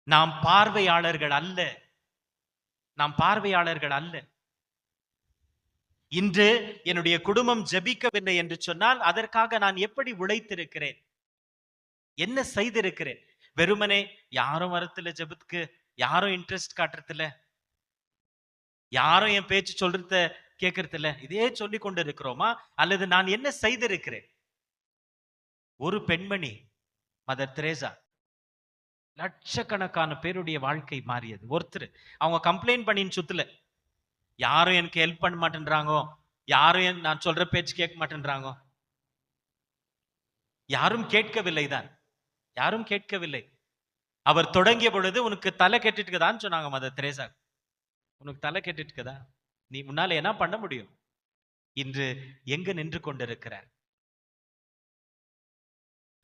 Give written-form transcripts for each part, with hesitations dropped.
நாம் பார்வையாளர்கள் அல்ல. நாம் பார்வையாளர்கள் அல்ல. இன்று என்னுடைய குடும்பம் ஜெபிக்கவில்லை என்று சொன்னால் அதற்காக நான் எப்படி உழைத்திருக்கிறேன், என்ன செய்திருக்கிறேன்? வெறுமனே யாரும் வரத்துல ஜெபத்துக்கு, யாரும் இன்ட்ரெஸ்ட் காட்டுறதில்ல, யாரும் என் பேச்சு சொல்றத கேட்கறதில்ல, இதே சொல்லி கொண்டு இருக்கிறோமா? அல்லது நான் என்ன செய்திருக்கிறேன்? ஒரு பெண்மணி மதர் தெரேசா, லட்சக்கணக்கான பேருடைய வாழ்க்கை மாறியது. ஒருத்தர் அவங்க கம்ப்ளைண்ட் பண்ணின்னு சுத்தல, யாரும் எனக்கு ஹெல்ப் பண்ண மாட்டேன்றாங்க, யாரும் நான் சொல்ற பேச்சு கேட்க மாட்டேன்றாங்க. யாரும் கேட்கவில்லை தான், யாரும் கேட்கவில்லை. அவர் தொடங்கிய பொழுது உனக்கு தலை கெட்டுட்டுக்குதான்னு சொன்னாங்க மதர் தெரேசா. உனக்கு தலை கெட்டுட்டுக்குதா, நீ முன்னால என்ன பண்ண முடியும்? இன்று எங்கு நின்று கொண்டிருக்கிறார்?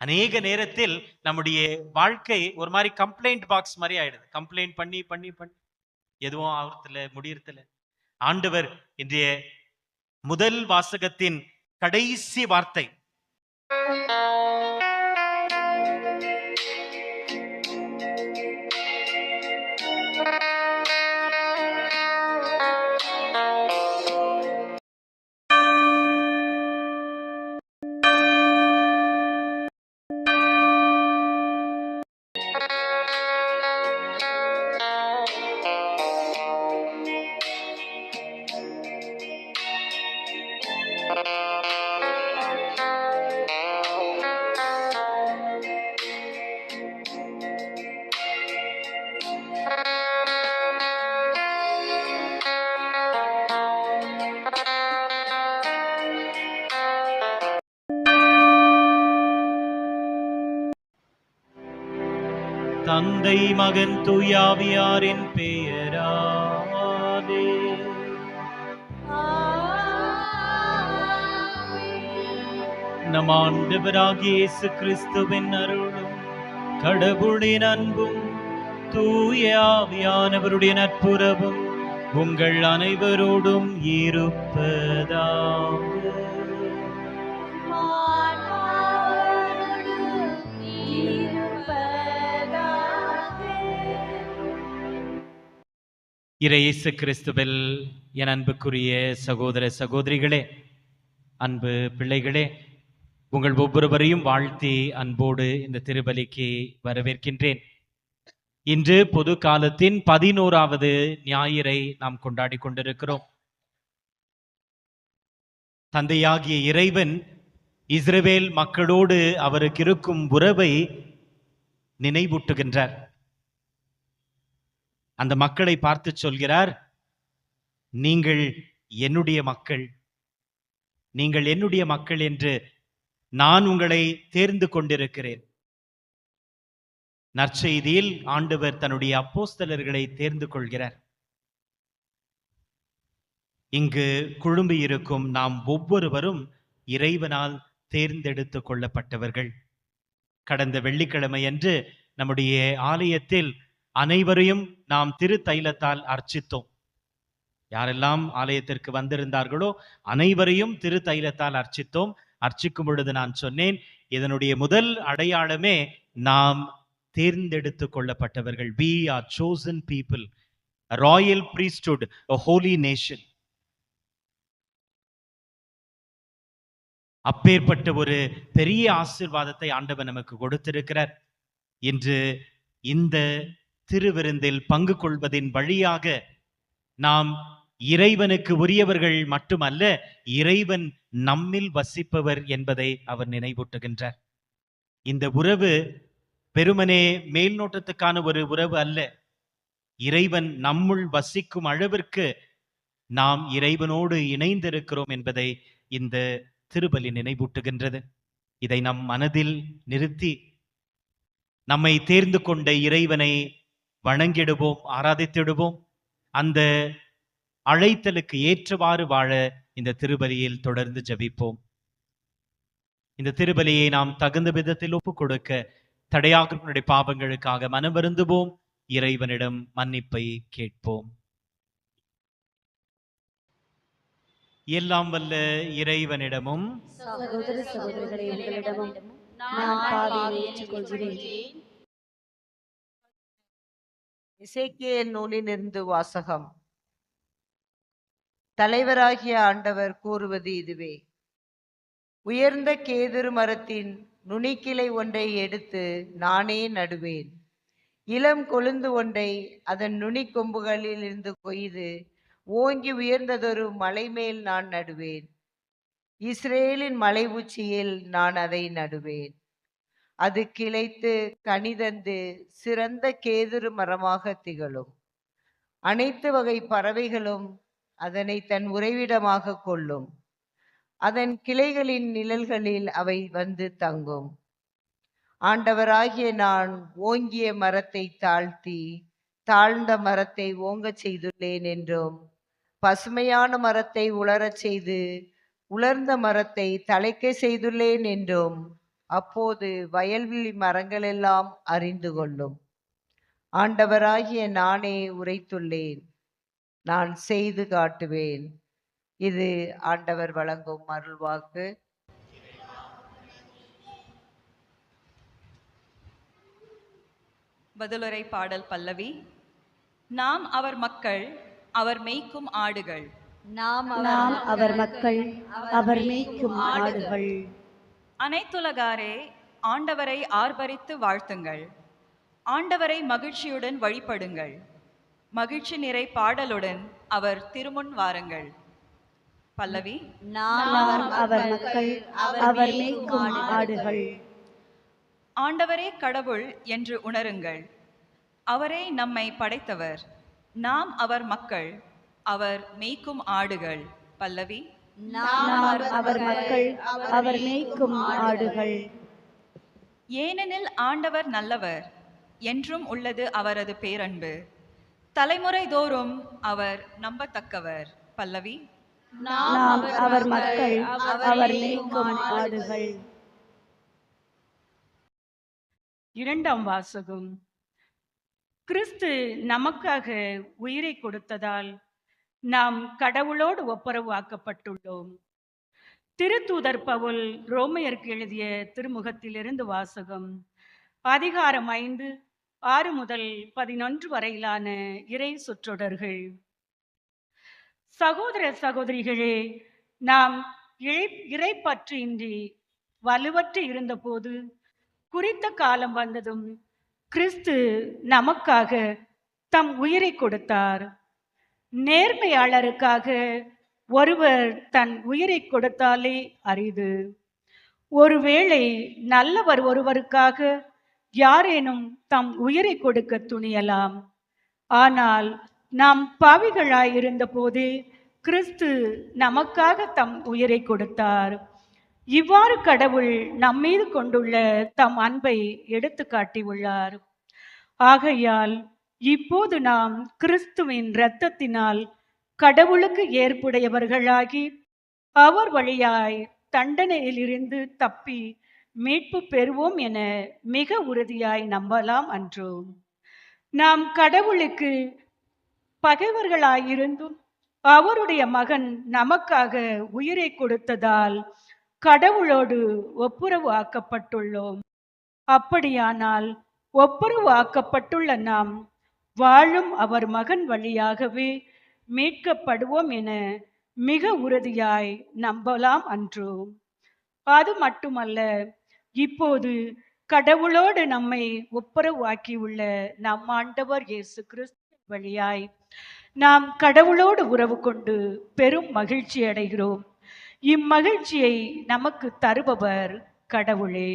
அநேக நேரத்தில் நம்முடைய வாழ்க்கை ஒரு மாதிரி கம்ப்ளைண்ட் பாக்ஸ் மாதிரி ஆயிடுது. கம்ப்ளைண்ட் பண்ணி பண்ணி பண்ணி எதுவும் ஆகிறதுல முடியறதில்ல. ஆண்டவர் இன்றைய முதல் வாசகத்தின் கடைசி வார்த்தை, தந்தை மகன் தூயாவியாரின் பெயராலே. நம் ஆண்டவராகிய இயேசு கிறிஸ்துவின் அருளும் கடவுளின் அன்பும் தூய ஆவியானவருடைய நட்புறவும் உங்கள் அனைவரோடும் இருப்பதாக. இயேசு கிறிஸ்துவில் என் அன்புக்குரிய சகோதர சகோதரிகளே, அன்பு பிள்ளைகளே, உங்கள் ஒவ்வொருவரையும் வாழ்த்தி அன்போடு இந்த திருபலிக்கு வரவேற்கின்றேன். இன்று பொது காலத்தின் 11வது ஞாயிறை நாம் கொண்டாடி கொண்டிருக்கிறோம். தந்தையாகிய இறைவன் இஸ்ரவேல் மக்களோடு அவருக்கு இருக்கும் உறவை நினைவூட்டுகின்றார். அந்த மக்களை பார்த்து சொல்கிறார், நீங்கள் என்னுடைய மக்கள், நீங்கள் என்னுடைய மக்கள் என்று நான் உங்களை தேர்ந்து கொண்டிருக்கிறேன். நற்செய்தியில் ஆண்டவர் தன்னுடைய அப்போஸ்தலர்களை தேர்ந்து கொள்கிறார். இங்கு குழும்பி இருக்கும் நாம் ஒவ்வொருவரும் இறைவனால் தேர்ந்தெடுத்து கொள்ளப்பட்டவர்கள். கடந்த வெள்ளிக்கிழமை அன்று நம்முடைய ஆலயத்தில் அனைவரையும் நாம் திரு தைலத்தால் அர்ச்சித்தோம். யாரெல்லாம் ஆலயத்திற்கு வந்திருந்தார்களோ அனைவரையும் திரு தைலத்தால் அர்ச்சித்தோம். அர்ச்சிக்கும் பொழுது நான் சொன்னேன், இதனுடைய முதல் அடையாளமே நாம் தேர்ந்தெடுத்து கொள்ளப்பட்டவர்கள். We are chosen people, a royal priesthood, a holy nation. அப்பேற்பட்ட ஒரு பெரிய ஆசீர்வாதத்தை ஆண்டவர் நமக்கு கொடுத்திருக்கிறார். இன்று இந்த திருவிருந்தில் பங்கு கொள்வதின் வழியாக நாம் இறைவனுக்கு உரியவர்கள் மட்டுமல்ல, இறைவன் நம்மில் வசிப்பவர் என்பதை அவர் நினைவூட்டுகின்றார். இந்த உறவு பெருமனே மேல் நோட்டத்துக்கான ஒரு உறவு அல்ல. இறைவன் நம்முள் வசிக்கும் அளவிற்கு நாம் இறைவனோடு இணைந்திருக்கிறோம் என்பதை இந்த திருபலி நினைவூட்டுகின்றது. இதை நம் மனதில் நிறுத்தி நம்மை தேர்ந்து கொண்ட இறைவனை வணங்கிடுவோம், ஆராதித்திடுவோம். அந்த அழைத்தலுக்கு ஏற்றவாறு வாழ இந்த திருபலியில் தொடர்ந்து ஜெபிப்போம். இந்த திருபலியை நாம் தகுந்த விதத்தில் ஒப்புக் கொடுக்க தடையாக பாவங்களுக்காக மனம் வருந்துவோம், இறைவனிடம் மன்னிப்பை கேட்போம். எல்லாம் வல்ல இறைவனிடமும் சகோதர சகோதரிகளிடமும் நான் பாவியை ஏற்றுக்கொள்கிறேன். எசேக்கியேல் நூலிலிருந்து வாசகம். தலைவராகிய ஆண்டவர் கூறுவது இதுவே: உயர்ந்த கேதுரு மரத்தின் நுனிக்கிளை ஒன்றை எடுத்து நானே நடுவேன். இளம் கொழுந்து ஒன்றை அதன் நுனி கொம்புகளில் இருந்து கொய்து ஓங்கி உயர்ந்ததொரு மலை மேல் நான் நடுவேன். இஸ்ரேலின் மலை உச்சியில் நான் அதை நடுவேன். அது கிளைத்து கனிதந்து சிறந்த கேதுரு மரமாக திகழும். அனைத்து வகை பறவைகளும் அதனை தன் உறைவிடமாக கொள்ளும். அதன் கிளைகளின் நிழல்களில் அவை வந்து தங்கும். ஆண்டவராகிய நான் ஓங்கிய மரத்தை தாழ்த்தி தாழ்ந்த மரத்தை ஓங்கச் செய்துள்ளேன் என்றும், பசுமையான மரத்தை உலரச் செய்து உலர்ந்த மரத்தை தழைக்க செய்துள்ளேன் என்றும் அப்போது வயல்வெளி மரங்களெல்லாம் அறிந்து கொள்ளும். ஆண்டவராகிய நானே உரைத்துள்ளேன், நான் செய்து காட்டுவேன். இது ஆண்டவர் வழங்கும் அருள்வாக்கு. பதிலுரை பாடல் பல்லவி. நாம் அவர் மக்கள், அவர் மேய்க்கும் ஆடுகள். நாம் அவர் மக்கள், அவர் மேய்க்கும் ஆடுகள். அனைத்துலகாரே, ஆண்டவரை ஆர்ப்பரித்து வாழ்த்துங்கள். ஆண்டவரை மகிழ்ச்சியுடன் வழிபடுங்கள். மகிழ்ச்சி நிறை பாடலுடன் அவர் திருமுன் வாருங்கள். பல்லவி. நாம் அவர் மக்கள், அவர் மேய்க்கும் ஆடுகள். ஆண்டவரே கடவுள் என்று உணருங்கள். அவரே நம்மை படைத்தவர். நாம் அவர் மக்கள், அவர் மேய்க்கும் ஆடுகள். பல்லவி. நாம் அவர் மக்கள், அவர் மேய்க்கும் ஆடுகள். ஏனெனில் ஆண்டவர் நல்லவர், என்றும் உள்ளது அவரது பேரன்பு. தலைமுறை தோறும் அவர் நம்பத்தக்கவர். பல்லவி. நாம் அவர் மக்கள், அவர் மேய்க்கும் ஆடுகள். இரண்டாம் வாசகம். கிறிஸ்து நமக்காக உயிரை கொடுத்ததால் நாம் கடவுளோடு ஒப்புரவாக்கப்பட்டுள்ளோம். திருத்தூதர் பவுல் ரோமையருக்கு எழுதிய திருமுகத்திலிருந்து வாசகம். அதிகாரம் 5, 6 முதல் 11 வரையிலான இறை சொற்றொடர்கள். சகோதர சகோதரிகளே, நாம் இறைப்பற்றின்றி வலுவற்று இருந்தபோது குறித்த காலம் வந்ததும் கிறிஸ்து நமக்காக தம் உயிரை கொடுத்தார். நேர்மையாளருக்காக ஒருவர் தன் உயிரை கொடுத்தாலே அரிது. ஒருவேளை நல்லவர் ஒருவருக்காக யாரேனும் தம் உயிரை கொடுக்க துணியலாம். ஆனால் நாம் பாவிகளாயிருந்த போதே கிறிஸ்து நமக்காக தம் உயிரை கொடுத்தார். இவ்வாறு கடவுள் நம்மீது கொண்டுள்ள தம் அன்பை எடுத்து காட்டியுள்ளார். ஆகையால் இப்போது நாம் கிறிஸ்துவின் இரத்தத்தினால் கடவுளுக்கு ஏற்புடையவர்களாகி அவர் வழியாய் தண்டனையிலிருந்து தப்பி மீட்பு பெறுவோம் என மிக உறுதியாய் நம்பலாம் அன்றோ. நாம் கடவுளுக்கு பகைவர்களாயிருந்தும் அவருடைய மகன் நமக்காக உயிரை கொடுத்ததால் கடவுளோடு ஒப்புரவு ஆக்கப்பட்டுள்ளோம். அப்படியானால் ஒப்புரவு ஆக்கப்பட்டுள்ள நாம் வாழும் அவர் மகன் வழியாகவே மீட்கப்படுவோம் என மிக உறுதியாய் நம்பலாம் அன்றோ. அது மட்டுமல்ல, இப்போது கடவுளோடு நம்மை ஒப்புரவாக்கியுள்ள நம் ஆண்டவர் இயேசு கிறிஸ்து வழியாய் நாம் கடவுளோடு உறவு கொண்டு பெரும் மகிழ்ச்சி அடைகிறோம். இம்மகிழ்ச்சியை நமக்கு தருபவர் கடவுளே.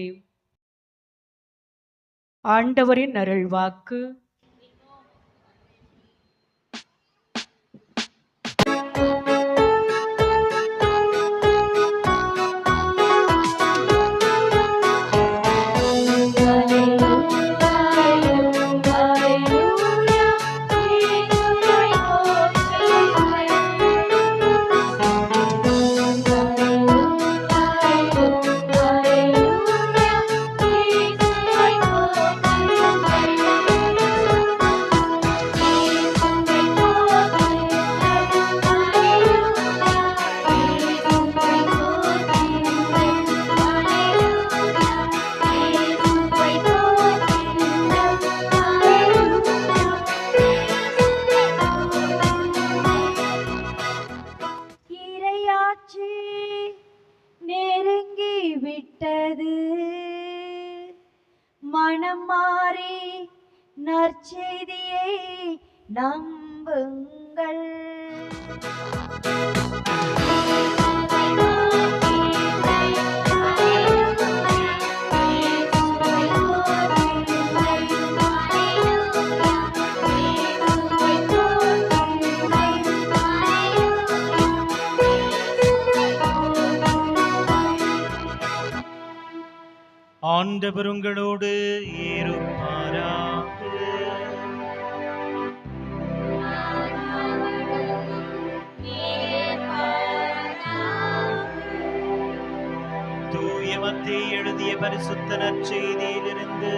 ஆண்டவரின் அருள்வாக்கு. நற்செய்தியை நம்புங்கள். ஆண்டவர் உங்களோடு இருப்பாராக. தூய மத்தேயு எழுதிய பரிசுத்த நற்செய்தியிலிருந்து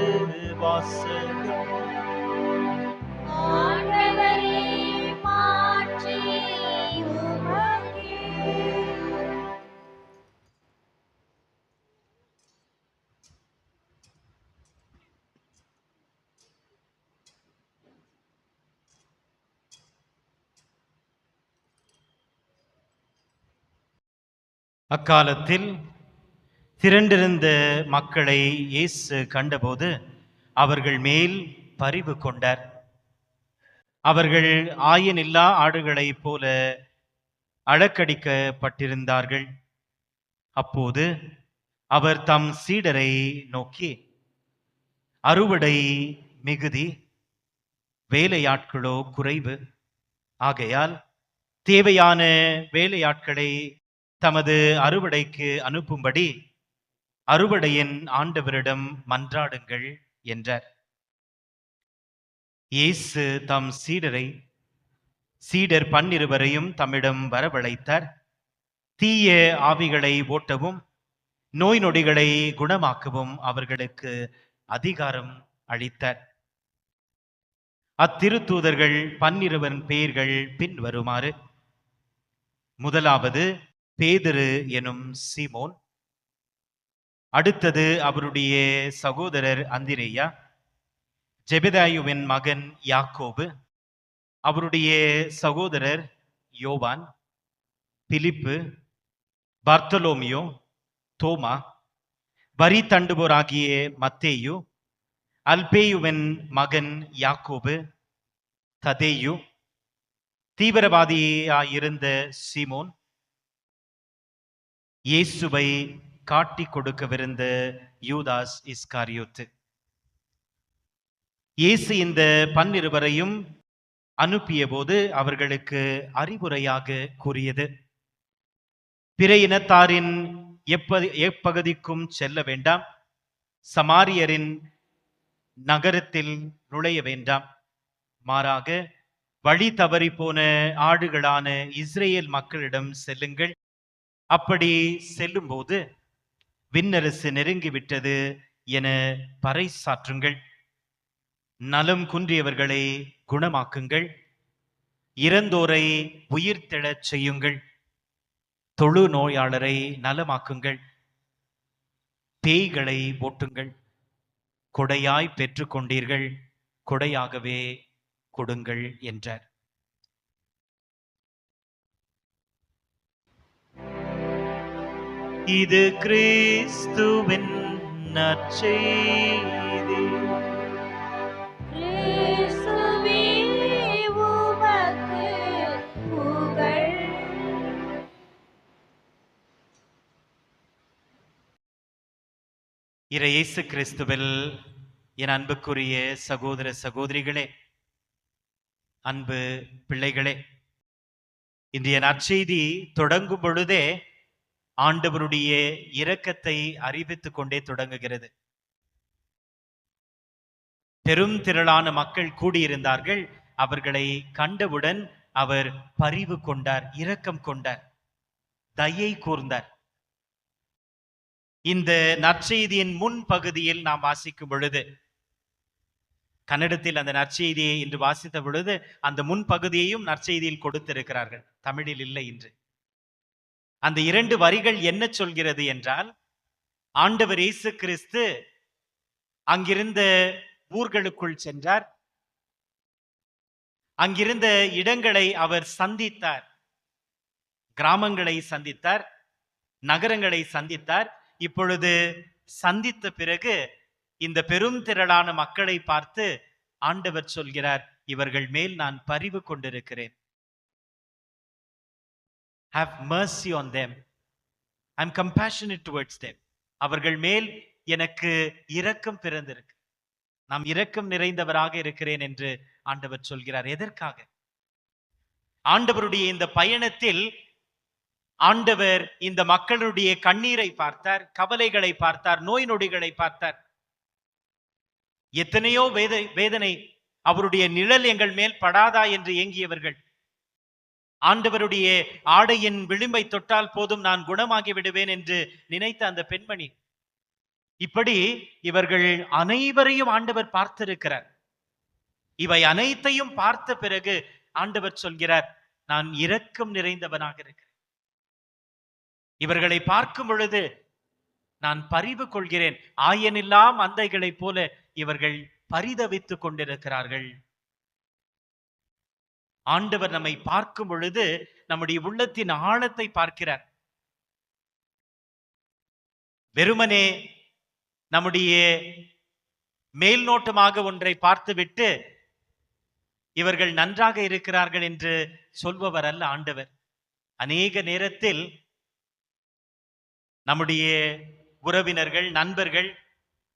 வாசகம். ஆண்டவரே, மாட்சி உமக்கே. அக்காலத்தில் திரண்டிருந்த மக்களை இயேசு கண்டபோது அவர்கள் மேல் பரிவு கொண்டார். அவர்கள் ஆயனில்லா ஆடுகளைப் போல அழக்கடிக்கப்பட்டிருந்தார்கள். அப்போது அவர் தம் சீடரை நோக்கி, அறுவடை மிகுதி, வேலையாட்களோ குறைவு. ஆகையால் தேவையான வேலையாட்களை தமது அறுவடைக்கு அனுப்பும்படி அறுவடையின் ஆண்டவரிடம் மன்றாடுங்கள் என்றார். இயேசு தம் சீடர் 12 தம்மிடம் வரவழைத்தார். தீய ஆவிகளை ஓட்டவும் நோய் நொடிகளை குணமாக்கவும் அவர்களுக்கு அதிகாரம் அளித்தார். அத்திருத்தூதர்கள் 12 பெயர்கள் பின்வருமாறு: முதலாவது பேதுரு எனும் சீமோன், அடுத்தது அவருடைய சகோதரர் அந்திரேயா, ஜெபெதாயுவின் மகன் யாக்கோபு, அவருடைய சகோதரர் யோவான், பிலிப்பு, பர்த்தலோமியோ, தோமா, வரி தண்டுவோராகிய மத்தேயு, அல்பேயுவின் மகன் யாக்கோபு, ததேயு, தீவிரவாதியாயிருந்த சீமோன், இயேசுவை காட்டிக் கொடுக்கவிருந்த யூதாஸ் இஸ்காரியோத்து. இயேசு இந்த 12 அனுப்பிய போது அவர்களுக்கு அறிவுரையாக கூறியது: பிற இனத்தாரின் எப்பகுதிக்கும் செல்ல வேண்டாம், சமாரியரின் நகரத்தில் நுழைய வேண்டாம். மாறாக வழி தவறி போன ஆடுகளான இஸ்ரேல் மக்களிடம் செல்லுங்கள். அப்படி செல்லும்போது விண்ணரசு நெருங்கிவிட்டது என பறைசாற்றுங்கள். நலம் குன்றியவர்களை குணமாக்குங்கள், இறந்தோரை உயிர்த்தெழச் செய்யுங்கள், தொழு நோயாளரை நலமாக்குங்கள், பேய்களை ஓட்டுங்கள். கொடையாய் பெற்றுக்கொண்டீர்கள், கொடையாகவே கொடுங்கள் என்றார். இது கிறிஸ்துவின் நற்செய்தி. கிறிஸ்துவே, உமக்கு புகழ். இயேசு கிறிஸ்துவில் என் அன்புக்குரிய சகோதர சகோதரிகளே, அன்பு பிள்ளைகளே, இன்றைய நற்செய்தி தொடங்கும் பொழுதே ஆண்டவருடைய இரக்கத்தை அறிவித்துக் கொண்டே தொடங்குகிறது. பெரும் திரளான மக்கள் கூடியிருந்தார்கள். அவர்களை கண்டவுடன் அவர் பரிவு கொண்டார், இரக்கம் கொண்டார், தயை கூர்ந்தார். இந்த நற்செய்தியின் முன் பகுதியில் நாம் வாசிக்கும் பொழுது, கன்னடத்தில் அந்த நற்செய்தியை இன்று வாசித்த பொழுது அந்த முன் பகுதியையும் நற்செய்தியில் கொடுத்திருக்கிறார்கள், தமிழில் இல்லை இன்று. அந்த 2 வரிகள் என்ன சொல்கிறது என்றால், ஆண்டவர் இயேசு கிறிஸ்து அங்கிருந்த ஊர்களுக்குள் சென்றார். அங்கிருந்த இடங்களை அவர் சந்தித்தார். கிராமங்களை சந்தித்தார், நகரங்களை சந்தித்தார். இப்பொழுது சந்தித்த பிறகு இந்த பெரும் திரளான மக்களை பார்த்து ஆண்டவர் சொல்கிறார், இவர்கள் மேல் நான் பரிவு கொண்டிருக்கிறேன். Have mercy on them. I'm compassionate towards them. அவர்கள் மேல் எனக்கு இரக்கம் பிறந்திருக்கு. நாம் இரக்கம் நிறைந்தவராக இருக்கிறேன் என்று ஆண்டவர் சொல்கிறார். எதற்காக? ஆண்டவருடைய இந்த பயணத்தில் ஆண்டவர் இந்த மக்களுடைய கண்ணீரை பார்த்தார், கவலைகளை பார்த்தார், நோய் நொடிகளை பார்த்தார். எத்தனையோ வேதனை, அவருடைய நிழல் எங்கள் மேல் படாதா என்று ஏங்கியவர்கள், ஆண்டவருடைய ஆடையின் விளிம்பை தொட்டால் போதும் நான் குணமாகி விடுவேன் என்று நினைத்த அந்த பெண்மணி, இப்படி இவர்கள் அனைவரையும் ஆண்டவர் பார்த்திருக்கிறார். இவை அனைத்தையும் பார்த்த பிறகு ஆண்டவர் சொல்கிறார், நான் இரக்கம் நிறைந்தவனாக இருக்கிறேன். இவர்களை பார்க்கும் பொழுது நான் பரிவு கொள்கிறேன். ஆயனில்லா மந்தைகளைப் போல இவர்கள் பரிதவித்துக் கொண்டிருக்கிறார்கள். ஆண்டவர் நம்மை பார்க்கும் பொழுது நம்முடைய உள்ளத்தின் ஆழத்தை பார்க்கிறார். வெறுமனே நம்முடைய மேல் நோட்டமாக ஒன்றை பார்த்துவிட்டு இவர்கள் நன்றாக இருக்கிறார்கள் என்று சொல்பவர் அல்ல ஆண்டவர். அநேக நேரத்தில் நம்முடைய உறவினர்கள், நண்பர்கள்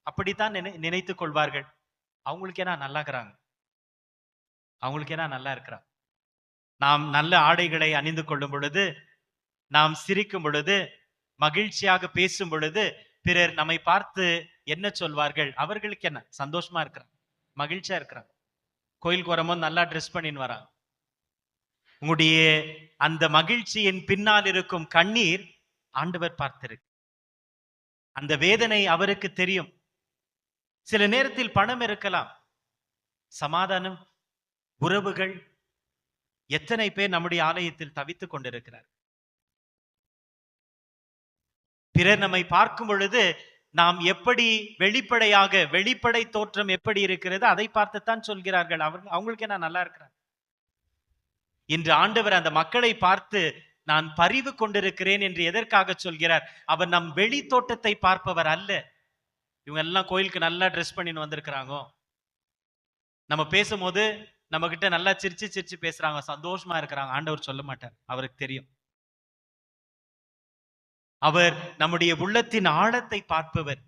அப்படித்தான் நினைத்துக் கொள்வார்கள். அவங்களுக்கு என்ன நல்லா இருக்கிறாங்க, அவங்களுக்கு என்ன நல்லா இருக்கிறாங்க. நாம் நல்ல ஆடைகளை அணிந்து கொள்ளும் பொழுது, நாம் சிரிக்கும் பொழுது, மகிழ்ச்சியாக பேசும் பொழுது பிறர் நம்மை பார்த்து என்ன சொல்வார்கள்? அவர்களுக்கு என்ன சந்தோஷமா இருக்கிறாங்க, மகிழ்ச்சியா இருக்கிறாங்க. கோயிலுக்கு வரும்போது நல்லா ட்ரெஸ் பண்ணின்னு வராங்க. உங்களுடைய அந்த மகிழ்ச்சியின் பின்னால் இருக்கும் கண்ணீர் ஆண்டவர் பார்த்திருக்கு. அந்த வேதனை அவருக்கு தெரியும். சில நேரத்தில் பணம் இருக்கலாம், சமாதானம், உறவுகள், எத்தனை பேர் நம்முடைய ஆலயத்தில் தவித்துக் கொண்டிருக்கிறார். பிறர் நம்மை பார்க்கும் பொழுது நாம் எப்படி வெளிப்படை தோற்றம் எப்படி இருக்கிறது அதை பார்த்துத்தான் சொல்கிறார்கள். அவங்களுக்கு என்ன நல்லா இருக்கிறார். இன்று ஆண்டவர் அந்த மக்களை பார்த்து நான் பரிவு கொண்டிருக்கிறேன் என்று எதற்காக சொல்கிறார்? அவர் நம் வெளி தோட்டத்தை பார்ப்பவர் அல்ல. இவங்க எல்லாம் கோயிலுக்கு நல்லா ட்ரெஸ் பண்ணின்னு வந்திருக்கிறாங்க, நம்ம பேசும்போது நம்ம கிட்ட நல்லா சிரிச்சு பேசுறாங்க, சந்தோஷமா இருக்கிறாங்க. ஆண்டவர் சொல்ல மாட்டார், அவருக்கு தெரியும். அவர் நம்முடைய உள்ளத்தின் ஆழத்தை பார்ப்பவர்,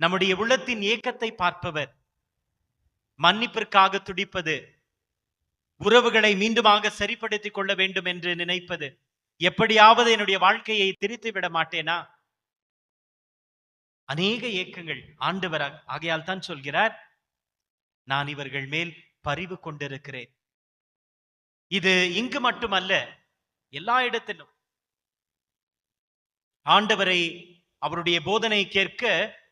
நம்முடைய உள்ளத்தின் ஏக்கத்தை பார்ப்பவர். மன்னிப்பிற்காக துடிப்பது, உறவுகளை மீண்டுமாக சரிப்படுத்திக் கொள்ள வேண்டும் என்று நினைப்பது, எப்படியாவது என்னுடைய வாழ்க்கையை திரித்து விட மாட்டேனா, அநேக ஏக்கங்கள் ஆண்டவர். ஆகையால் தான் சொல்கிறார், நான் இவர்கள் மேல் பரிவு கொண்டிருக்கிறேன். இது இங்கு மட்டுமல்ல, எல்லா இடத்திலும் ஆண்டவரை, அவருடைய போதனை கேட்க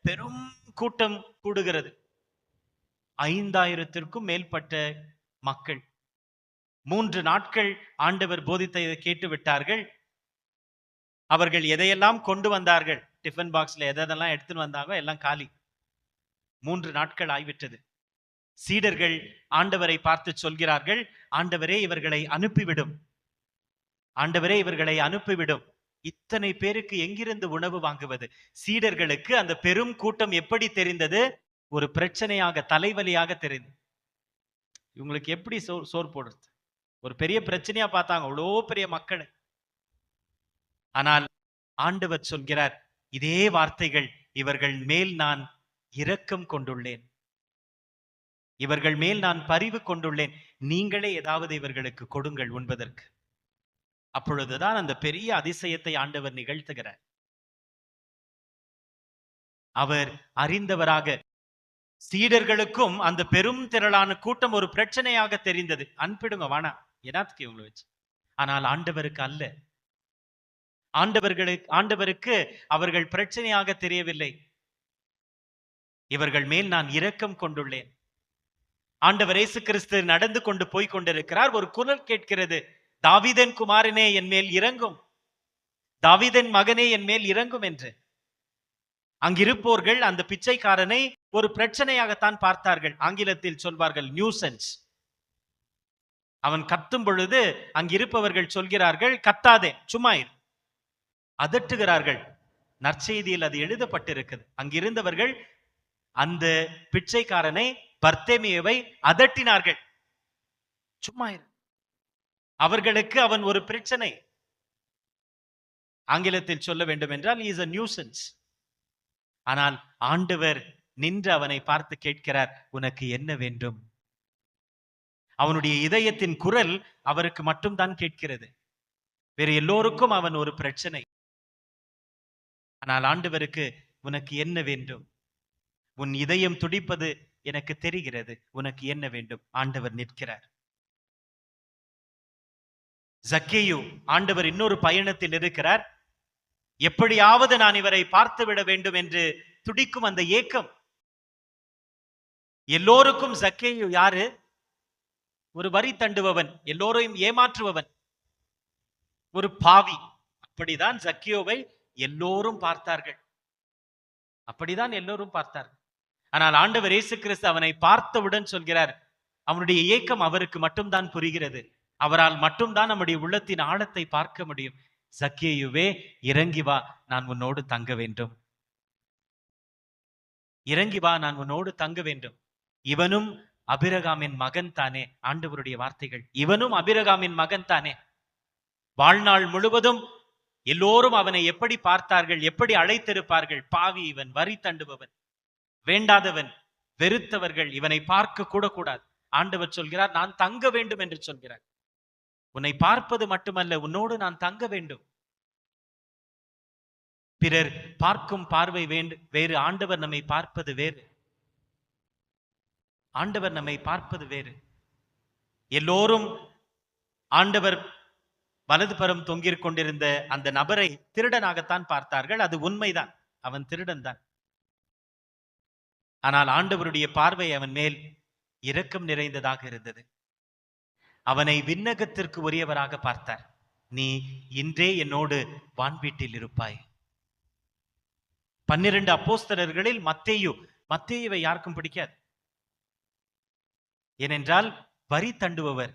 பெரும் கூட்டம் கூடுகிறது. 5000த்திற்கும் மேற்பட்ட மக்கள் 3 நாட்கள் ஆண்டவர் போதித்ததை கேட்டு விட்டார்கள். அவர்கள் எதையெல்லாம் கொண்டு வந்தார்கள், டிஃபன் பாக்ஸ்ல எதெல்லாம் எடுத்துன்னு வந்தாங்க, எல்லாம் காலி. 3 நாட்கள் ஆகிவிட்டது. சீடர்கள் ஆண்டவரை பார்த்து சொல்கிறார்கள், ஆண்டவரே இவர்களை அனுப்பிவிடும், ஆண்டவரே இவர்களை அனுப்பிவிடும். இத்தனை பேருக்கு எங்கிருந்து உணவு வாங்குவது? சீடர்களுக்கு அந்த பெரும் கூட்டம் எப்படி தெரிந்தது? ஒரு பிரச்சனையாக, தலைவலியாக தெரிந்தது. இவங்களுக்கு எப்படி சோறு போடுறது? ஒரு பெரிய பிரச்சனையா பார்த்தாங்க, அவ்வளோ பெரிய மக்கள். ஆனால் ஆண்டவர் சொல்கிறார் இதே வார்த்தைகள், இவர்கள் மேல் நான் இரக்கம் கொண்டுள்ளேன், இவர்கள் மேல் நான் பரிவு கொண்டுள்ளேன், நீங்களே ஏதாவது இவர்களுக்கு கொடுங்கள் உண்பதற்கு. அப்பொழுதுதான் அந்த பெரிய அதிசயத்தை ஆண்டவர் நிகழ்த்துகிறார். அவர் அறிந்தவராக, சீடர்களுக்கும் அந்த பெரும் திரளான கூட்டம் ஒரு பிரச்சனையாக தெரிந்தது. அனுப்பிடுங்க வானா, என்னாத்துக்கு இவங்களை வச்சு. ஆனால் ஆண்டவருக்கு அல்ல. ஆண்டவருக்கு அவர்கள் பிரச்சனையாக தெரியவில்லை. இவர்கள் மேல் நான் இரக்கம் கொண்டுள்ளேன். ஆண்டவர் இயேசு கிறிஸ்து நடந்து கொண்டு போய் கொண்டிருக்கிறார். ஒரு குரல் கேட்கிறது, தாவீதின் குமாரனே என் மேல் இறங்கும், தாவீதின் மகனே என் மேல் இறங்கும் என்று. அங்கிருப்போர்கள் அந்த பிச்சைக்காரனை ஒரு பிரச்சனையாகத்தான் பார்த்தார்கள். ஆங்கிலத்தில் சொல்வார்கள் நியூசன்ஸ். அவன் கத்தும் பொழுது அங்கிருப்பவர்கள் சொல்கிறார்கள், கத்தாதே, சும்மா இரு, அதட்டுகிறார்கள். நற்செய்தியில் அது எழுதப்பட்டிருக்குது. அங்கிருந்தவர்கள் அந்த பிச்சைக்காரனை பர்த்தேமியுவை அதட்டினார்கள். சும்மா இரு. அவர்களுக்கு அவன் ஒரு பிரச்சனை. ஆங்கிலத்தில் சொல்ல வேண்டும் என்றால் he is a nuisance. ஆனால் ஆண்டவர் நின்று அவனை பார்த்து கேட்கிறார், உனக்கு என்ன வேண்டும்? அவனுடைய இதயத்தின் குரல் அவருக்கு மட்டும்தான் கேட்கிறது. வேறு எல்லோருக்கும் அவன் ஒரு பிரச்சனை. ஆனால் ஆண்டவருக்கு, உனக்கு என்ன வேண்டும்? உன் இதயம் துடிப்பது எனக்கு தெரிகிறது, உனக்கு என்ன வேண்டும்? ஆண்டவர் நிற்கிறார். சக்கேயு, ஆண்டவர் இன்னொரு பயணத்தில் இருக்கிறார். எப்படியாவது நான் இவரை பார்த்து விட வேண்டும் என்று துடிக்கும் அந்த ஏக்கம். எல்லோருக்கும் சக்கேயு யாரு? ஒரு வரி தண்டுபவன், எல்லோரையும் ஏமாற்றுபவன், ஒரு பாவி. அப்படிதான் சக்கேயுவை எல்லோரும் பார்த்தார்கள். அப்படிதான் எல்லோரும் பார்த்தார்கள். ஆனால் ஆண்டவர் இயேசு கிறிஸ்து அவனை பார்த்தவுடன் சொல்கிறார், அவனுடைய ஏக்கம் அவருக்கு மட்டும்தான் புரிகிறது. அவரால் மட்டும்தான் நம்முடைய உள்ளத்தின் ஆழத்தை பார்க்க முடியும். சக்கேயுவே, இறங்கி வா, நான் உன்னோடு தங்க வேண்டும். இறங்கி வா, நான் உன்னோடு தங்க வேண்டும். இவனும் அபிரகாமின் மகன் தானே. ஆண்டவருடைய வார்த்தைகள், இவனும் அபிரகாமின் மகன் தானே. வாழ்நாள் முழுவதும் எல்லோரும் அவனை எப்படி பார்த்தார்கள், எப்படி அழைத்திருப்பார்கள்? பாவி இவன், வரி தண்டுபவன், வேண்டாதவன், வெறுத்தவர்கள் இவனை பார்க்க கூட கூடாது. ஆண்டவர் சொல்கிறார், நான் தங்க வேண்டும் என்று சொல்கிறார். உன்னை பார்ப்பது மட்டுமல்ல, உன்னோடு நான் தங்க வேண்டும். பிறர் பார்க்கும் பார்வை வேறு, ஆண்டவர் நம்மை பார்ப்பது வேறு. ஆண்டவர் நம்மை பார்ப்பது வேறு. எல்லோரும் ஆண்டவர் வலது பரம் தொங்கிக் கொண்டிருந்த அந்த நபரை திருடனாகத்தான் பார்த்தார்கள். அது உண்மைதான், அவன் திருடன் தான். ஆனால் ஆண்டவருடைய பார்வை அவன் மேல் இரக்கம் நிறைந்ததாக இருந்தது. அவனை விண்ணகத்திற்கு உரியவராக பார்த்தார். நீ இன்றே என்னோடு வான்வீட்டில் இருப்பாய். 12 அப்போஸ்தலர்களில் மத்தேயுவை யாருக்கும் பிடிக்காது. ஏனென்றால் வரி தண்டுபவர்.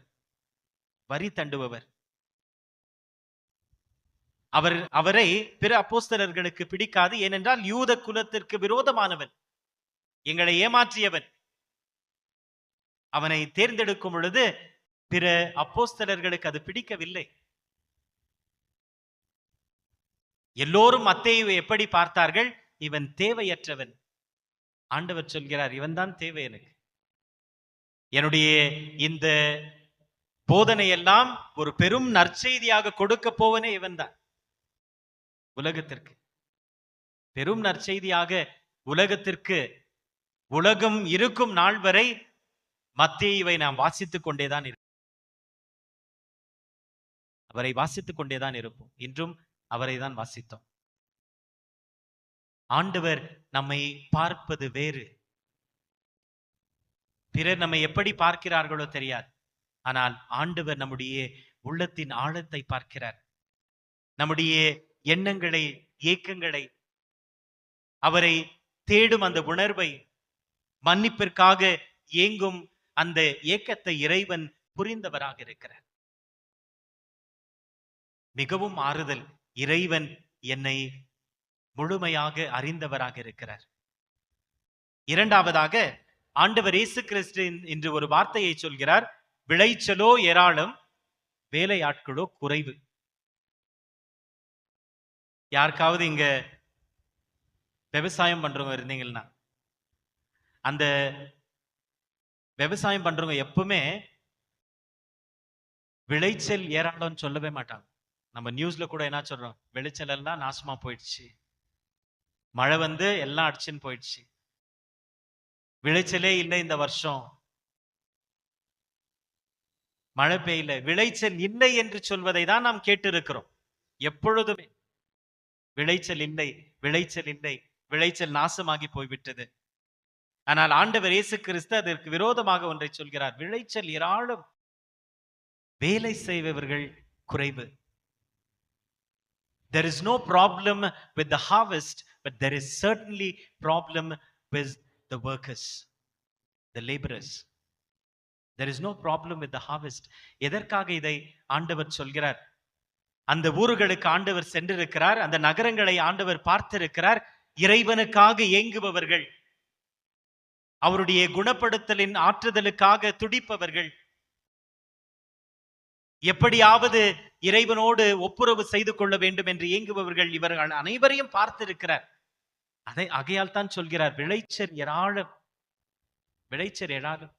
அவரை பிற அப்போஸ்தலர்களுக்கு பிடிக்காது. ஏனென்றால் யூத குலத்திற்கு விரோதமானவன், எங்களை ஏமாற்றியவன். அவனை தேர்ந்தெடுக்கும் பொழுது பிற அப்போஸ்தலர்களுக்கு அது பிடிக்கவில்லை. எல்லோரும் மத்தேயுவை எப்படி பார்த்தார்கள்? இவன் தேவையற்றவன். ஆண்டவர் சொல்கிறார், இவன்தான் தேவை எனக்கு. என்னுடைய இந்த போதனை எல்லாம் ஒரு பெரும் நற்செய்தியாக கொடுக்க போவனே இவன்தான். உலகத்திற்கு பெரும் நற்செய்தியாக, உலகத்திற்கு, உலகம் இருக்கும் நாள் வரை மத்தேயுவை நாம் வாசித்துக் கொண்டேதான் இருப்போம். அவரை வாசித்துக் கொண்டேதான் இருப்போம். இன்றும் அவரை தான் வாசித்தோம். ஆண்டவர் நம்மை பார்ப்பது வேறு. பிறர் நம்மை எப்படி பார்க்கிறார்களோ தெரியாது. ஆனால் ஆண்டவர் நம்முடைய உள்ளத்தின் ஆழத்தை பார்க்கிறார். நம்முடைய எண்ணங்களை, ஏக்கங்களை, அவரை தேடும் அந்த உணர்வை, மன்னிப்பிற்காக ஏங்கும் அந்த ஏக்கத்தை இறைவன் புரிந்தவராக இருக்கிறார். மிகவும் ஆறுதல், இறைவன் என்னை முழுமையாக அறிந்தவராக இருக்கிறார். இரண்டாவதாக, ஆண்டவர் இயேசு கிறிஸ்து இன்று ஒரு வார்த்தையை சொல்கிறார், விளைச்சலோ ஏராளம், வேலையாட்களோ குறைவு. யாருக்காவது இங்க விவசாயம் பண்றவங்க இருந்தீங்கன்னா, அந்த விவசாயம் பண்றவங்க எப்பவுமே விளைச்சல் ஏராளம்னு சொல்லவே மாட்டாங்க. நம்ம நியூஸ்ல கூட என்ன சொல்றோம்? விளைச்சல் எல்லாம் நாசமா போயிடுச்சு, மழை வந்து எல்லாம் அடிச்சுன்னு போயிடுச்சு, விளைச்சலே இல்லை இந்த வருஷம், மழை பெய்யல, விளைச்சல் இல்லை என்று சொல்வதை தான் நாம் கேட்டு இருக்கிறோம். எப்பொழுதுமே விளைச்சல் இல்லை, விளைச்சல் இல்லை, விளைச்சல் நாசமாகி போய்விட்டது. ஆனால் ஆண்டவர் இயேசு கிறிஸ்து அதற்கு விரோதமாக ஒன்றை சொல்கிறார், விளைச்சல் ஏராளம், வேலை செய்பவர்கள் குறைவு. There is no problem with the harvest, but there is certainly problem with the workers, the laborers. There is no problem with the harvest. எதற்காக இதை ஆண்டவர் சொல்கிறார்? அந்த ஊர்களுக்கு ஆண்டவர் சென்றிருக்கிறார், அந்த நகரங்களை ஆண்டவர் பார்த்திருக்கிறார். இறைவனுக்காக ஏங்குபவர்கள், அவருடைய குணப்படுத்தலின் ஆற்றுதலுக்காக துடிப்பவர்கள், எப்படியாவது இறைவனோடு ஒப்புரவு செய்து கொள்ள வேண்டும் என்று ஏங்குபவர்கள், இவர்கள் அனைவரையும் பார்த்திருக்கிறார். ஆகையால் தான் சொல்கிறார், விளைச்சல் ஏராளம், விளைச்சல் ஏராளம்,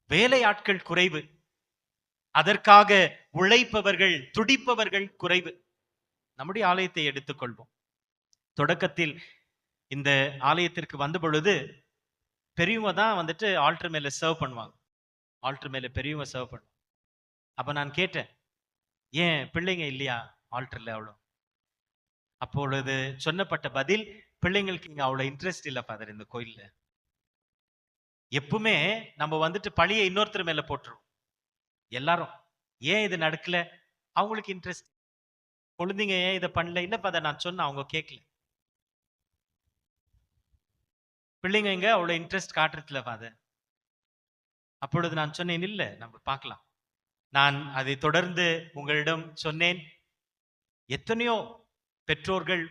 வேலையாட்கள் குறைவு, அதற்காக உழைப்பவர்கள் துடிப்பவர்கள் குறைவு. நம்முடைய ஆலயத்தை எடுத்துக்கொள்வோம். தொடக்கத்தில் இந்த ஆலயத்திற்கு வந்த பொழுது பெரியவங்க தான் வந்துட்டு ஆல்டர் மேல சர்வ் பண்ணுவாங்க. ஆல்டர் மேல பெரியவங்க சர்வ் பண்ணுவாங்க. அப்ப நான் கேட்டேன், ஏன் பிள்ளைங்க இல்லையா ஆல்டர்ல அவ்வளோ? அப்பொழுது சொன்னப்பட்ட பதில், பிள்ளைங்களுக்கு இங்க அவ்வளவு இன்ட்ரெஸ்ட் இல்லை ஃபாதர் இந்த கோயில்ல. எப்பவுமே நம்ம வந்துட்டு பழியை இன்னொருத்தர் மேல போட்டுருவோம். எல்லாரும் ஏன் இது நடக்கல, அவங்களுக்கு இன்ட்ரெஸ்ட். குழந்தைங்க ஏன் இதை பண்ணல, இல்ல ஃபாதர் நான் சொன்ன அவங்க கேட்கல. பிள்ளைங்க இங்க அவ்வளவு இன்ட்ரெஸ்ட் காட்டுறதுல ஃபாதர். அப்பொழுது நான் சொன்னேன், இல்ல நம்ம பார்க்கலாம். நான் அதை தொடர்ந்து உங்களிடம் சொன்னேன், எத்தனையோ பெற்றோர்கள்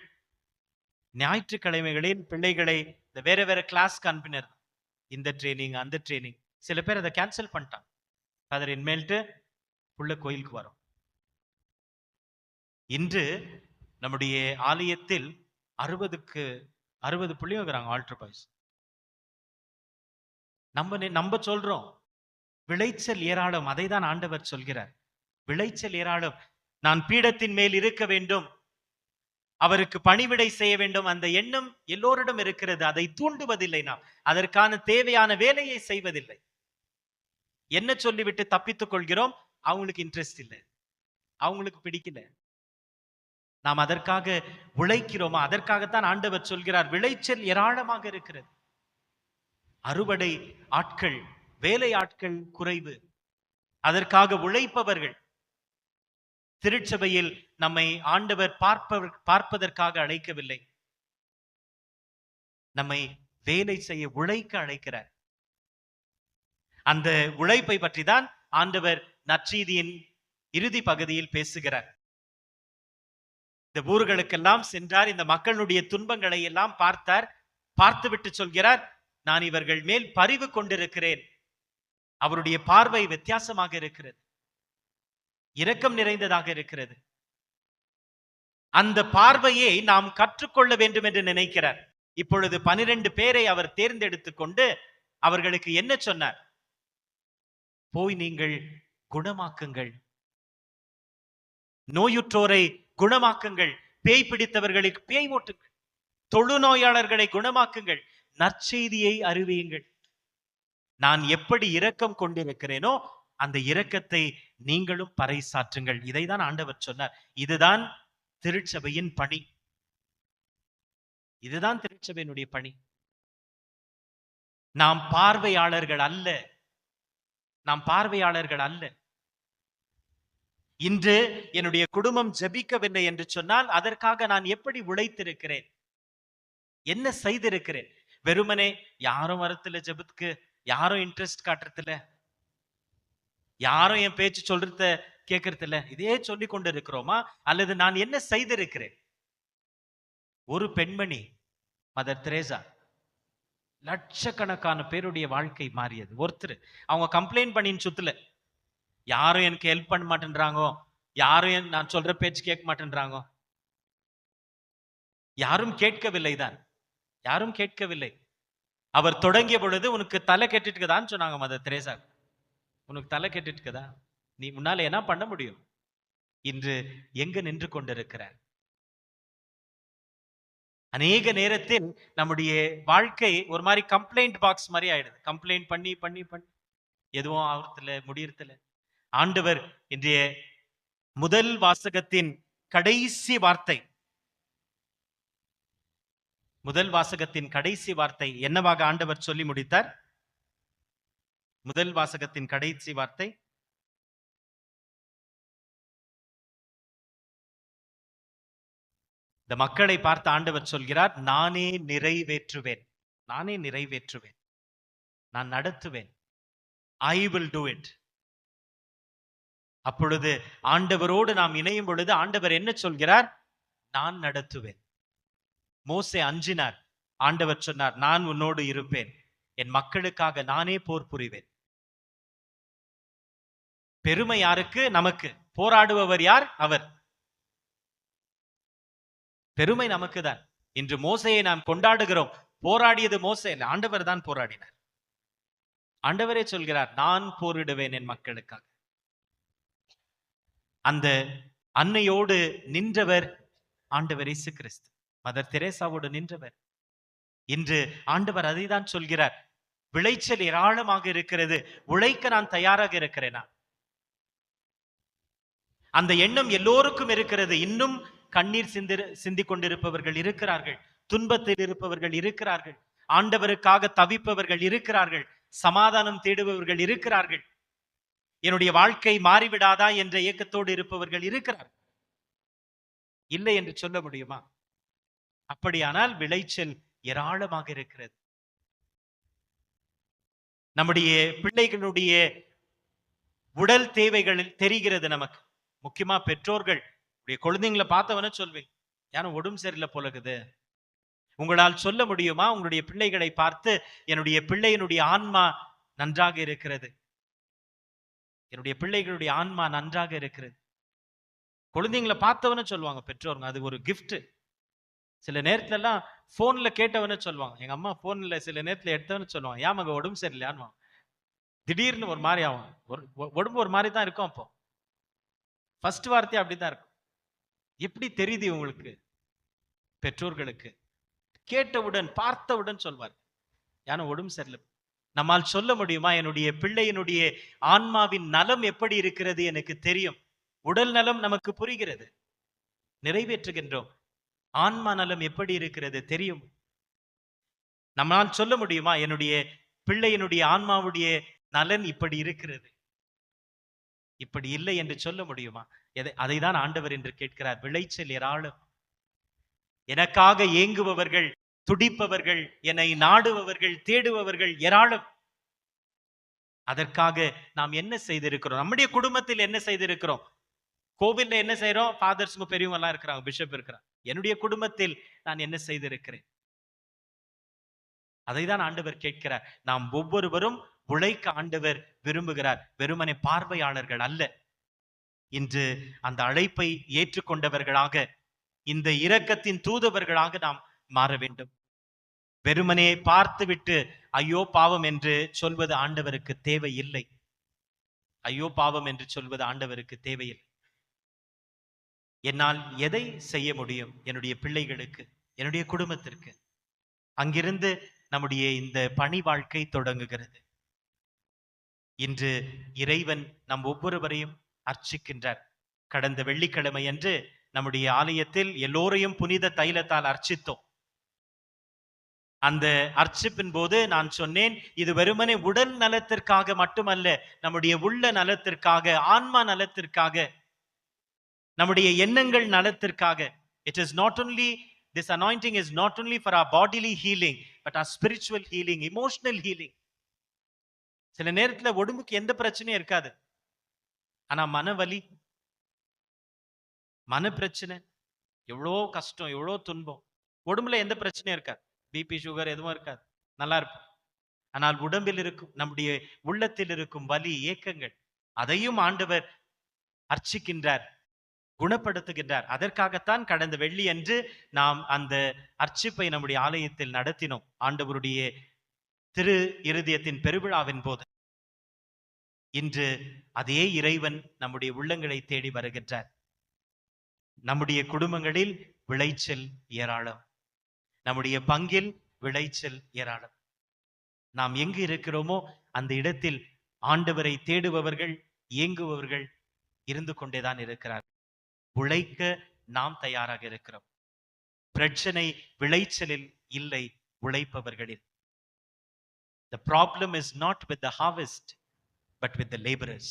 ஞாயிற்றுக்கிழமைகளில் பிள்ளைகளை இந்த வேற வேற கிளாஸ்க்கு அனுப்பினர். இந்த ட்ரைனிங் அந்த ட்ரைனிங். சில பேர் அதை கேன்சல் பண்ணிட்டாங்க. ஃபாதர் இனிமேல்ட்டு புள்ள கோயிலுக்கு வரும். இன்று நம்முடைய ஆலயத்தில் 60 புள்ளியும் இருக்கிறாங்க ஆல்டர் பாய்ஸ். நம்ம சொல்றோம் விளைச்சல் ஏராளம். அதை தான் ஆண்டவர் சொல்கிறார், விளைச்சல் ஏராளம். நான் பீடத்தின் மேல் இருக்க வேண்டும், அவருக்கு பணிவிடை செய்ய வேண்டும், அந்த எண்ணம் எல்லோரிடம் இருக்கிறது. அதை தூண்டுவதில்லை. நாம் அதற்கான தேவையான வேலையை செய்வதில்லை. என்ன சொல்லிவிட்டு தப்பித்துக் கொள்கிறோம்? அவங்களுக்கு இன்ட்ரெஸ்ட் இல்லை, அவங்களுக்கு பிடிக்கல. நாம் அதற்காக உழைக்கிறோமா? அதற்காகத்தான் ஆண்டவர் சொல்கிறார், விளைச்சல் ஏராளமாக இருக்கிறது, அறுவடை ஆட்கள் வேலை ஆட்கள் குறைவு, அதற்காக உழைப்பவர்கள். திருச்சபையில் நம்மை ஆண்டவர் பார்ப்பதற்காக அழைக்கவில்லை, நம்மை வேலை செய்ய உழைக்க அழைக்கிறார். அந்த உழைப்பை பற்றி தான் ஆண்டவர் நற்செய்தியின் இறுதி பகுதியில் பேசுகிறார். இந்த ஊர்களுக்கெல்லாம் சென்றார், இந்த மக்களுடைய துன்பங்களை எல்லாம் பார்த்தார். பார்த்துவிட்டு சொல்கிறார், நான் இவர்கள் மேல் பரிவு கொண்டிருக்கிறேன். அவருடைய பார்வை வித்தியாசமாக இருக்கிறது, இரக்கம் நிறைந்ததாக இருக்கிறது. அந்த பார்வையை நாம் கற்றுக்கொள்ள வேண்டும் என்று நினைக்கிறார். இப்பொழுது 12 பேரை அவர் தேர்ந்தெடுத்துக் கொண்டு அவர்களுக்கு என்ன சொன்னார்? போய் நீங்கள் குணமாக்குங்கள், நோயுற்றோரை குணமாக்குங்கள், பேய் பிடித்தவர்களுக்கு பேய் ஓட்டுங்கள், தொழுநோயாளர்களை குணமாக்குங்கள், நற்செய்தியை அறிவியுங்கள். நான் எப்படி இரக்கம் கொண்டிருக்கிறேனோ அந்த இரக்கத்தை நீங்களும் பறைசாற்றுங்கள். இதைதான் ஆண்டவர் சொன்னார். இதுதான் திருச்சபையின் பணி, இதுதான் திருச்சபையினுடைய பணி. நாம் பார்வையாளர்கள் அல்ல, நாம் பார்வையாளர்கள் அல்ல. இன்று என்னுடைய குடும்பம் ஜெபிக்கவில்லை என்று சொன்னால் அதற்காக நான் எப்படி உழைத்திருக்கிறேன், என்ன செய்திருக்கிறேன்? வெறுமனே யாரும் வரத்துல ஜெபத்துக்கு, யாரும் இன்ட்ரெஸ்ட் காட்டுறதில்ல, யாரும் என் பேச்சு சொல்றத கேட்கறதில்ல, இதே சொல்லி கொண்டு இருக்கிறோமா? அல்லது நான் என்ன செய்திருக்கிறேன்? ஒரு பெண்மணி மதர் தெரேசா, லட்சக்கணக்கான பேருடைய வாழ்க்கை மாறியது. ஒருத்தர் அவங்க கம்ப்ளைண்ட் பண்ணின்னு சுத்தல, யாரும் எனக்கு ஹெல்ப் பண்ண மாட்டேன்றாங்க, யாரும் நான் சொல்ற பேச்சு கேட்க மாட்டேன்றாங்க. யாரும் கேட்கவில்லை தான், யாரும் கேட்கவில்லை. அவர் தொடங்கிய பொழுது உனக்கு தலை கெட்டுட்டுக்குதான்னு சொன்னாங்க மதர் தெரேசா. உனக்கு தலை கெட்டுட்டுக்குதா, நீ முன்னால என்ன பண்ண முடியும்? இன்று எங்க நின்று கொண்டிருக்கிறார்? அநேக நேரத்தில் நம்முடைய வாழ்க்கை ஒரு மாதிரி கம்ப்ளைண்ட் பாக்ஸ் மாதிரி ஆயிடுது. கம்ப்ளைண்ட் பண்ணி பண்ணி பண்ணி எதுவும் ஆகிறதுல முடியறதில்ல. ஆண்டவர் இன்றைய முதல் வாசகத்தின் கடைசி வார்த்தை, முதல் வாசகத்தின் கடைசி வார்த்தை என்னவாக ஆண்டவர் சொல்லி முடித்தார்? முதல் வாசகத்தின் கடைசி வார்த்தை, இந்த மக்களை பார்த்து ஆண்டவர் சொல்கிறார், நானே நிறைவேற்றுவேன், நானே நிறைவேற்றுவேன், நான் நடத்துவேன், ஐ வில் டூ இட். அப்பொழுது ஆண்டவரோடு நாம் இணையும் பொழுது ஆண்டவர் என்ன சொல்கிறார்? நான் நடத்துவேன். மோசே அஞ்சினார், ஆண்டவர் சொன்னார், நான் உன்னோடு இருப்பேன், என் மக்களுக்காக நானே போர் புரிவேன். பெருமை யாருக்கு? நமக்கு. போராடுபவர் யார்? அவர். பெருமை நமக்கு தான். இன்று மோசையை நாம் கொண்டாடுகிறோம். போராடியது மோசே இல்லை, ஆண்டவர் தான் போராடினார். ஆண்டவரே சொல்கிறார், நான் போரிடுவேன் என் மக்களுக்காக. அந்த அன்னையோடு நின்றவர் ஆண்டவர் இயேசு கிறிஸ்து. மதர் தெரேசாவோடு நின்றவர். இன்று ஆண்டவர் அதை தான் சொல்கிறார், விளைச்சல் ஏராளமாக இருக்கிறது, உழைக்க நான் தயாராக இருக்கிறேனா? அந்த எண்ணம் எல்லோருக்கும் இருக்கிறது. இன்னும் கண்ணீர் சிந்திக் கொண்டிருப்பவர்கள் இருக்கிறார்கள், துன்பத்தில் இருப்பவர்கள் இருக்கிறார்கள், ஆண்டவருக்காக தவிப்பவர்கள் இருக்கிறார்கள், சமாதானம் தேடுபவர்கள் இருக்கிறார்கள், என்னுடைய வாழ்க்கை மாறிவிடாதா என்ற ஏக்கத்தோடு இருப்பவர்கள் இருக்கிறார்கள். இல்லை என்று சொல்ல முடியுமா? அப்படியானால் விளைச்சல் ஏராளமாக இருக்கிறது. நம்முடைய பிள்ளைகளுடைய உடல் தேவைகள் தெரிகிறது நமக்கு. முக்கியமா பெற்றோர்கள் குழந்தைங்களை பார்த்தவன சொல்வேன், யாரும் உடம்பு சரியில்லை போலகுது. உங்களால் சொல்ல முடியுமா உங்களுடைய பிள்ளைகளை பார்த்து, என்னுடைய பிள்ளையினுடைய ஆன்மா நன்றாக இருக்கிறது, என்னுடைய பிள்ளைகளுடைய ஆன்மா நன்றாக இருக்கிறது? குழந்தைங்களை பார்த்தவன சொல்லுவாங்க பெற்றோருங்க, அது ஒரு கிஃப்ட். சில நேரத்துல எல்லாம் போன்ல கேட்டவன சொல்லுவாங்க, எங்க அம்மா போன்ல சில நேரத்துல எடுத்தவன சொல்லுவாங்க, ஏன் மக உடம்பு சரியில்லையான்னு. திடீர்னு ஒரு மாதிரி ஆகும், உடம்பு ஒரு மாதிரி தான் இருக்கும். அப்போ ஃபர்ஸ்ட் வார்த்தை அப்படிதான் இருக்கும். எப்படி தெரியுது உங்களுக்கு? பெற்றோர்களுக்கு கேட்டவுடன் பார்த்தவுடன் சொல்வார், யானை உடம்பு சரியில்லை. நம்மால் சொல்ல முடியுமா என்னுடைய பிள்ளையினுடைய ஆன்மாவின் நலம் எப்படி இருக்கிறது? எனக்கு தெரியும். உடல் நலம் நமக்கு புரிகிறது, நிறைவேற்றுகின்றோம். ஆன்மா நலம் எப்படி இருக்கிறது தெரியும். நம்மால் சொல்ல முடியுமா என்னுடைய பிள்ளையினுடைய ஆன்மாவுடைய நலன் இப்படி இருக்கிறது, இப்படி இல்லை என்று சொல்ல முடியுமா? அதைதான் ஆண்டவர் என்று கேட்கிறார். விளைச்சல் ஏராளம். எனக்காக ஏங்குபவர்கள், துடிப்பவர்கள், என்னை நாடுபவர்கள், தேடுபவர்கள் ஏராளம். அதற்காக நாம் என்ன செய்திருக்கிறோம்? நம்முடைய குடும்பத்தில் என்ன செய்திருக்கிறோம்? கோவில்ல என்ன செய்யறோம்? ஃபாதர்ஸுங்க பெரியவங்க எல்லாம் இருக்கிறாங்க, பிஷப் இருக்கிறாங்க. என்னுடைய குடும்பத்தில் நான் என்ன செய்திருக்கிறேன்? அதைதான் ஆண்டவர் கேட்கிறார். நாம் ஒவ்வொருவரும் உழைக்க ஆண்டவர் விரும்புகிறார், வெறுமனே பார்வையாளர்கள் அல்ல. இன்று அந்த அழைப்பை ஏற்றுக்கொண்டவர்களாக, இந்த இரக்கத்தின் தூதுவர்களாக நாம் மாற வேண்டும். வெறுமனே பார்த்துவிட்டு ஐயோ பாவம் என்று சொல்வது ஆண்டவருக்கு தேவையில்லை. ஐயோ பாவம் என்று சொல்வது ஆண்டவருக்கு தேவையில்லை. என்னால் எதை செய்ய முடியும் என்னுடைய பிள்ளைகளுக்கு, என்னுடைய குடும்பத்திற்கு? அங்கிருந்து நம்முடைய இந்த பணி வாழ்க்கை தொடங்குகிறது. இன்று இறைவன் நம் ஒவ்வொருவரையும் அர்ச்சிக்கின்றார். கடந்த வெள்ளிக்கிழமை அன்று நம்முடைய ஆலயத்தில் எல்லோரையும் புனித தைலத்தால் அர்ச்சித்தோம். அந்த அர்ச்சிப்பின் போது நான் சொன்னேன், இது வெறுமனே உடல் நலத்திற்காக மட்டுமல்ல, நம்முடைய உள்ள நலத்திற்காக, ஆன்மா நலத்திற்காக, நம்முடைய எண்ணங்கள் நலத்திற்காக. It is not only, this anointing is not only for our bodily healing, but our spiritual healing, emotional healing. சில நேரத்துல உடம்புக்கு எந்த பிரச்சனையும் இருக்காது, ஆனா மனவலி, மன பிரச்சனை, எவ்வளோ கஷ்டம், எவ்வளோ துன்பம். உடம்புல எந்த பிரச்சனையும் இருக்காது, பிபி சுகர் எதுவும் இருக்காது, நல்லா இருப்போம். ஆனால் உடம்பில் இருக்கும், நம்முடைய உள்ளத்தில் இருக்கும் வலி, ஏக்கங்கள், அதையும் ஆண்டவர் அர்ச்சிக்கின்றார், குணப்படுத்துகின்றார். அதற்காகத்தான் கடந்த வெள்ளி அன்று நாம் அந்த அர்ச்சிப்பை நம்முடைய ஆலயத்தில் நடத்தினோம். ஆண்டவருடைய திரு இருதயத்தின் பெருவிழாவின் போது. இன்று அதே இறைவன் நம்முடைய உள்ளங்களை தேடி வருகின்றார். நம்முடைய குடும்பங்களில் விளைச்சல் ஏராளம், நம்முடைய பங்கில் விளைச்சல் ஏராளம். நாம் எங்கு இருக்கிறோமோ அந்த இடத்தில் ஆண்டவரை தேடுபவர்கள், இயங்குபவர்கள் இருந்து கொண்டேதான் இருக்கிறார். உழைக்க நாம் தயாராக இருக்கிறோம். பிரச்சனை விளைச்சலில் இல்லை, உழைப்பவர்களில். The problem is not with the harvest, but with the laborers.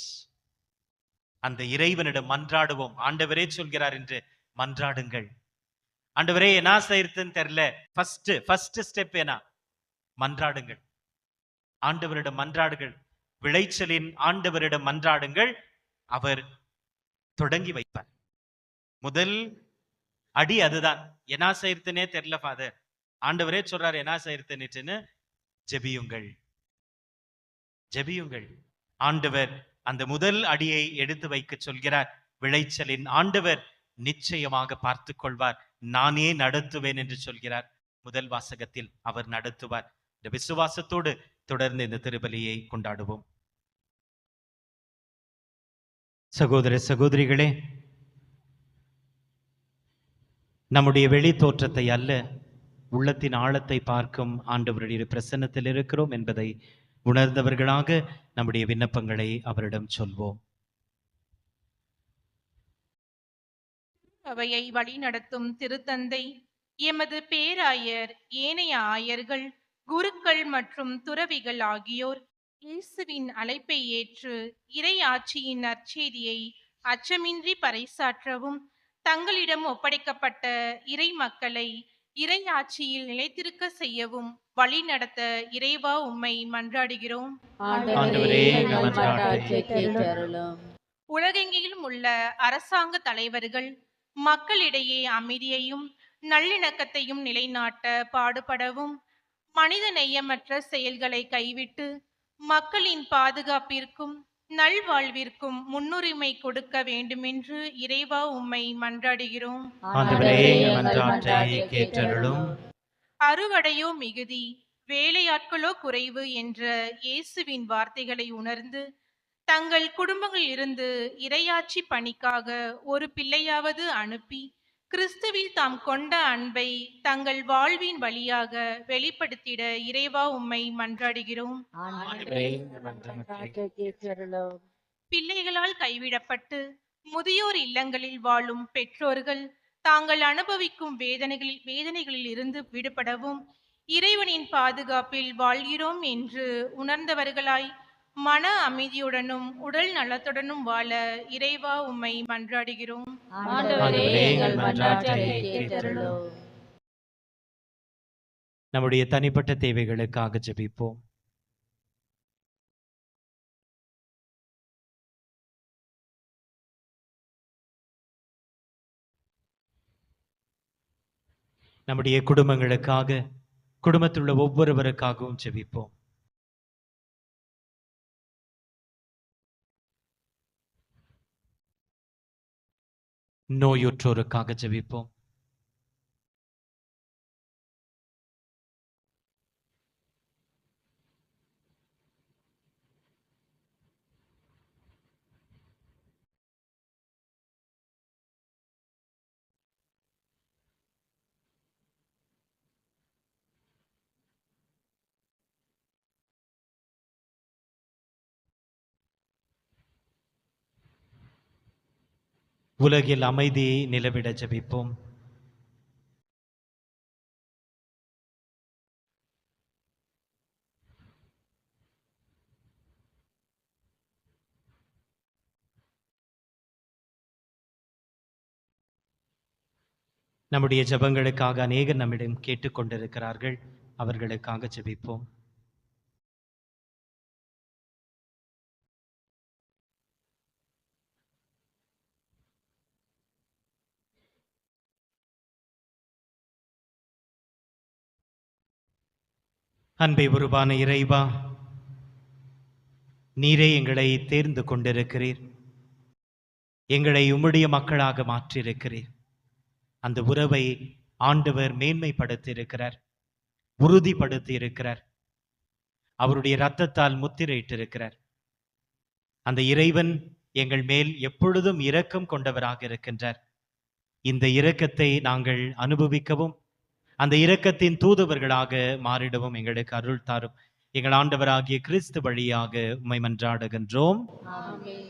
அந்த இறைவனிடம் மன்றாடுவோம். ஆண்டவரே சொல்கிறார் என்று மன்றாடுங்கள். ஆண்டவரே என்ன செய்யறதுன்னு தெரியல, ஃபர்ஸ்ட் ஸ்டெப் என்ன? மன்றாடுங்கள். ஆண்டவரிடம் மன்றாடுங்கள். விளைச்சலின் ஆண்டவரிடம் மன்றாடுங்கள், அவர் தொடங்கி வைப்பார். முதல் அடி அதுதான். என்ன செய்யறதுன்னே தெரியல ஃபாதர், ஆண்டவரே சொல்றாரு என்ன செய்யறதுன்னுட்டுன்னு, ஜெபியுங்கள், ஜெபியுங்கள். ஆண்டவர் அந்த முதல் அடியை எடுத்து வைக்க சொல்கிறார். விளைச்சலின் ஆண்டவர் நிச்சயமாக பார்த்து கொள்வார், நானே நடத்துவேன் என்று சொல்கிறார். முதல் வாசகத்தில் அவர் நடத்துவார். இந்த விசுவாசத்தோடு தொடர்ந்து இந்த திருபலியை கொண்டாடுவோம். சகோதர சகோதரிகளே, நம்முடைய வெளி தோற்றத்தை அல்ல, உள்ளத்தின் ஆழத்தை பார்க்கும் ஆண்டவருடைய பிரசன்னத்தில் இருக்கிறோம் என்பதை உணர்ந்தவர்களாக நம்முடைய விண்ணப்பங்களை அவரிடம் சொல்வோம். அவையை வழிநடத்தும் திருத்தந்தை, எமது பேராயர், ஏனைய ஆயர்கள், குருக்கள் மற்றும் துறவிகள் ஆகியோர் இயேசுவின் அழைப்பை ஏற்று இறை ஆட்சியின் நற்செய்தியை அச்சமின்றி பறைசாற்றவும், தங்களிடம் ஒப்படைக்கப்பட்ட இறை மக்களை இறை ஆட்சியில் நிலைத்திருக்க செய்யவும் வழி நடத்த இறைவா உம்மை மன்றாடுகிறோம். உலகெங்கிலும் உள்ள அரசாங்க தலைவர்கள் மக்களிடையே அமைதியையும் நல்லிணக்கத்தையும் நிலைநாட்ட பாடுபடவும், மனித நேயமற்ற செயல்களை கைவிட்டு மக்களின் பாதுகாப்பிற்கும் நல்வாழ்விற்கும் முன்னுரிமை கொடுக்க வேண்டுமென்று இறைவா உம்மை மன்றாடுகிறோம். அறுவடையோ மிகுதி, வேலையாட்களோ குறைவு என்ற இயேசுவின் வார்த்தைகளை உணர்ந்து தங்கள் குடும்பங்களில் இருந்து இறையாட்சி பணிக்காக ஒரு பிள்ளையாவது அனுப்பி கிறிஸ்துவில் தாம் கொண்ட அன்பை தங்கள் வாழ்வின் வழியாக வெளிப்படுத்திட இறைவா உம்மை மன்றாடுகிறோம். பிள்ளைகளால் கைவிடப்பட்டு முதியோர் இல்லங்களில் வாழும் பெற்றோர்கள் தாங்கள் அனுபவிக்கும் வேதனைகளில் இருந்து விடுபடவும், இறைவனின் பாதுகாப்பில் வாழ்கிறோம் என்று உணர்ந்தவர்களாய் மன அமைதியுடனும் உடல் நலத்துடனும் வாழ இறைவா உம்மை மன்றாடுகிறோம். நம்முடைய தனிப்பட்ட தேவைகளுக்காக ஜெபிப்போம். நம்முடைய குடும்பங்களுக்காக, குடும்பத்தில் உள்ள ஒவ்வொருவருக்காகவும் ஜெபிப்போம். நோயுற்றோருக்காக ஜெபிப்போம். உலகில் அமைதி நிலவிட ஜெபிப்போம். நம்முடைய ஜெபங்களுக்காக அநேகர் நம்மிடம் கேட்டுக்கொண்டிருக்கிறார்கள், அவர்களுக்காக ஜெபிப்போம். அன்பை உருவான இறைவா, நீரே எங்களை தேர்ந்து கொண்டிருக்கிறீர், எங்களை உம்முடைய மக்களாக மாற்றியிருக்கிறீர். அந்த உறவை ஆண்டவர் மேன்மைப்படுத்தியிருக்கிறார், உறுதிப்படுத்தி இருக்கிறார், அவருடைய இரத்தத்தால் முத்திரையிட்டிருக்கிறார். அந்த இறைவன் எங்கள் மேல் எப்பொழுதும் இரக்கம் கொண்டவராக இருக்கின்றார். இந்த இரக்கத்தை நாங்கள் அனுபவிக்கவும், அந்த இரக்கத்தின் தூதுவர்களாக மாறிடவும் எங்களுக்கு அருள் தாரும். எங்கள் ஆண்டவராகிய கிறிஸ்து வழியாக உம்மை மன்றாடுகின்றோம். ஆமென்.